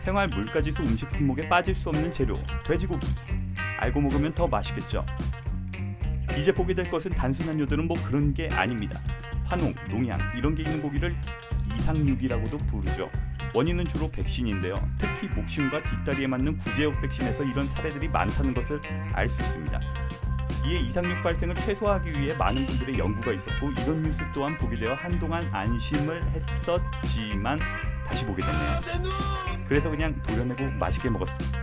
생활 물가지수 음식 품목에 빠질 수 없는 재료, 돼지고기. 알고 먹으면 더 맛있겠죠. 이제 보게 될 것은 단순한 요들은 뭐 그런 게 아닙니다. 환웅, 농양 이런 게 있는 고기를 이상육이라고도 부르죠. 원인은 주로 백신인데요. 특히 목심과 뒷다리에 맞는 구제역 백신에서 이런 사례들이 많다는 것을 알 수 있습니다. 이에 이상육 발생을 최소화하기 위해 많은 분들의 연구가 있었고 이런 뉴스 또한 보게 되어 한동안 안심을 했었지만 다시 보게 됐네요. 그래서 그냥 도려내고 맛있게 먹었습니다.